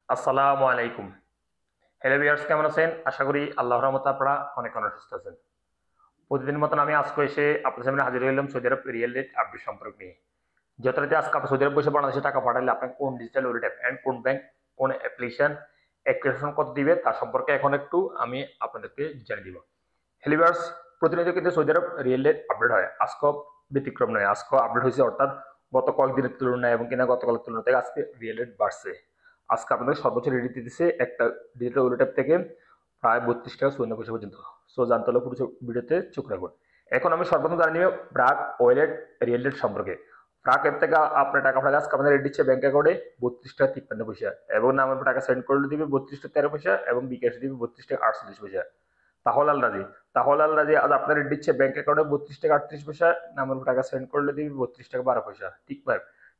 আসসালামু আলাইকুম। Hello viewers, কেমন আছেন? আশা করি আল্লাহর রহমতে আপনারা অনেক অনেক সুস্থ আছেন। প্রতিদিন মতন আমি আজকে এসে আপনাদের সামনে হাজির হলাম সৌদি আরব রিয়েল রেট আপডেট সম্পর্ক নিয়ে। যথারীতি আজকে আপনি সৌদি আরব বসে বাংলাদেশে টাকা পাঠালে আপনার কোন ডিজিটাল ওয়ালেট অ্যাপ এন্ড কোন ব্যাংক, কোন অ্যাপ্লিকেশন কত দিবে তার সম্পর্কে এখন একটু আমি আপনাদেরকে জানিয়ে দিব। হ্যালো ভিউয়ার্স, প্রতিনিয়ত কিন্তু সৌদি আরব রিয়েল রেট আপডেট হয়। আজকেও ব্যতিক্রম নয়, আজকেও আপডেট হয়েছে, অর্থাৎ গত কয়েকদিনের তুলনায় এবং কিনা গতকালের তুলনা থেকে আজকে রিয়েল রেট বাড়ছে। আজকে আপনাদের সর্বোচ্চ রেট দিতেছে একটা ডিজিটাল ওয়ালেট অ্যাপ থেকে প্রায় 32 টাকা 54 পয়সা পর্যন্ত। সো জানতে হলে পুরো ভিডিওতে চোখ রাখুন। এখন আমি সর্বপ্রথম জানিয়ে নিব ব্রাক ওয়ালেট রিয়েল রেট সম্পর্কে। ব্রাক অ্যাপ থেকে আপনার টাকা পাঠালে আজকে আমাদের রেট দিচ্ছে ব্যাংক অ্যাকাউন্টে 32 টাকা 53 পয়সা, এবং আমার টাকা সেন্ড করলে দিবে 32 টাকা 13 পয়সা, এবং বিকাশ দিবে 32 টাকা 48 পয়সা। তাহলে আল রাজি, আজ আপনার রেট দিচ্ছে ব্যাংক অ্যাকাউন্টে 32 টাকা 38 পয়সা, নামের টাকা সেন্ড করলে দিবে 32 টাকা 12 পয়সা।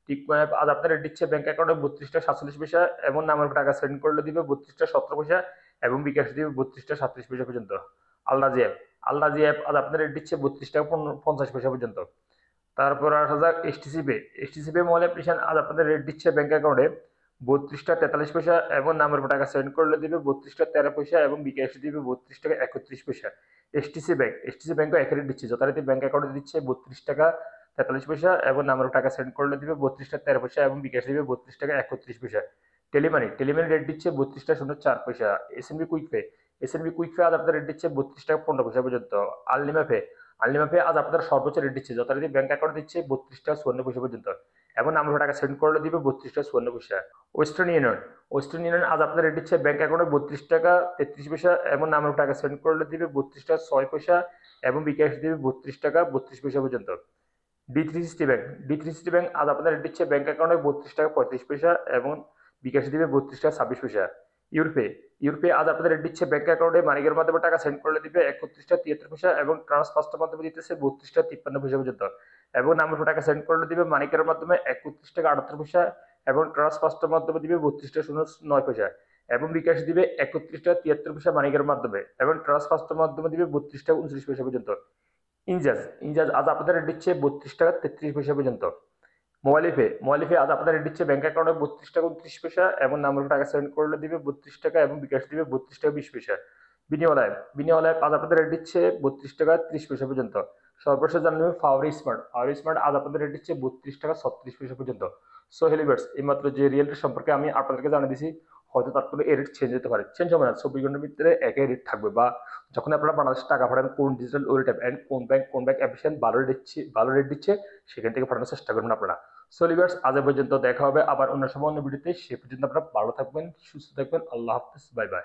টিক ম্যাপ আজ আপনার রেট দিচ্ছে ব্যাংক অ্যাকাউন্টে 32 টাকা 47 পয়সা, এবং নামের টাকা সেন্ড করলে দিবে 32 টাকা 17 পয়সা, এবং বিকাশ দিবে 32 টাকা 37 পয়সা পর্যন্ত। আল রাজি অ্যাপ আজ আপনার রেট দিচ্ছে 32 টাকা 50 পয়সা পর্যন্ত। তারপর আসা যাক এসটিসি পে মোবাইল অ্যাপ্লিকেশন আজ আপনাদের রেট দিচ্ছে ব্যাংক অ্যাকাউন্টে 32 টাকা 43 পয়সা, এবং নামের টাকা সেন্ড করলে দিবে 32 টাকা 13 পয়সা, এবং বিকাশ দিবে 32 টাকা 31 পয়সা। এসটিসি ব্যাংকও এক রেট দিচ্ছে, যথারীতি ব্যাংক অ্যাকাউন্টে দিচ্ছে 32 টাকা 43 পয়সা, এবং নামের টাকা সেন্ড করলে দিবে 32 টাকা 13 পয়সা, এবং বিকাশ দিবে 32 টাকা 31 পয়সা। টেলিমানি রেট দিচ্ছে 32 টাকা 04 পয়সা। এসএনবি কুইক পে আজ আপনার রেট দিচ্ছে 32 টাকা 15 পয়সা পর্যন্ত। আলনিমা পে আজ আপনার সর্বোচ্চ রেট দিচ্ছে, যথারীতি ব্যাংক অ্যাকাউন্ট দিচ্ছে 32 টাকা 54 পয়সা পর্যন্ত, এবং আমরা টাকা সেন্ড করলে দিবে 32 টাকা 54 পয়সা। ওয়েস্টার্ন ইউনিয়ন আজ আপনার রেট দিচ্ছে ব্যাংক অ্যাকাউন্টে 32 টাকা 33 পয়সা, এবং আমরা টাকা সেন্ড করলে দিবে 32 টাকা 6 পয়সা, এবং বিকাশ দিবে 32 টাকা 32 পয়সা পর্যন্ত। ডি3সিটি ব্যাংক আজ আপনার রেট দিচ্ছে ব্যাংক অ্যাকাউন্টে 32 টাকা 35 পয়সা, এবং বিকাশ দিবে 32 টাকা 26 পয়সা। ইউরোপে ইউরোপে আজ আপনাদের রেট দিচ্ছে ব্যাংক অ্যাকাউন্টে মানিকের মাধ্যমে টাকা সেন্ড করলে দিবে 31 টাকা 73 পয়সা, এবং ট্রান্সফার্স্টের মাধ্যমে দিতেছে 32 টাকা 53 পয়সা পর্যন্ত, এবং নাম্বার টাকা সেন্ড করলে দিবে মানিকের মাধ্যমে 31 টাকা 78 পয়সা, এবং ট্রান্সফার্স্টের মাধ্যমে দিবে 32 টাকা 09 পয়সা, এবং বিকাশ দিবে 31 টাকা 73 পয়সা মানিকের মাধ্যমে, এবং ট্রান্সফার্স্টের মাধ্যমে দিবে 32 টাকা 29 পয়সা পর্যন্ত। ইনজাজ আজ আপনাদের রেট দিচ্ছে 32 টাকা 33 পয়সা পর্যন্ত। মোবাইল ফে আজ আপনার রেট দিচ্ছে ব্যাংক অ্যাকাউন্টে 32 টাকা 29 পয়সা, এবং নাম্বার টাকা সেন্ড করলে দিবে 32 টাকা, এবং বিকাশ দিবে 32 টাকা 20 পয়সা। বিনিময় আজ আপনাদের রেট দিচ্ছে 32 টাকা 30 পয়সা পর্যন্ত। সর্বশেষ জানবে ফাওয়ারি স্মার্ট আজ আপনাদের রেট দিচ্ছে 32 টাকা 36 পয়সা পর্যন্ত। সো হেলিভার্স, এইমাত্র যে রিয়েল রেট সম্পর্কে আমি আপনাদেরকে জানিয়ে দিছি, হয়তো তার কোনো এ রেট চেঞ্জ হতে পারে, চেঞ্জ হবে না, 24 ঘন্টার ভিতরে একই রেট থাকবে। বা যখন আপনারা বাংলাদেশে টাকা পাঠান, কোন ডিজিটাল ওয়ালেট অ্যাপ এন্ড কোন ব্যাংক অ্যাপ্লিকেশন ভালো রেট দিচ্ছে সেখান থেকে পাঠানোর চেষ্টা করবেন আপনারা। সো লিভার্স, আজ পর্যন্ত দেখা হবে আবার অন্য সময় অন্য ভিডিওতে। সে পর্যন্ত আপনারা ভালো থাকবেন, সুস্থ থাকবেন। আল্লাহ হাফেজ, বাই বাই।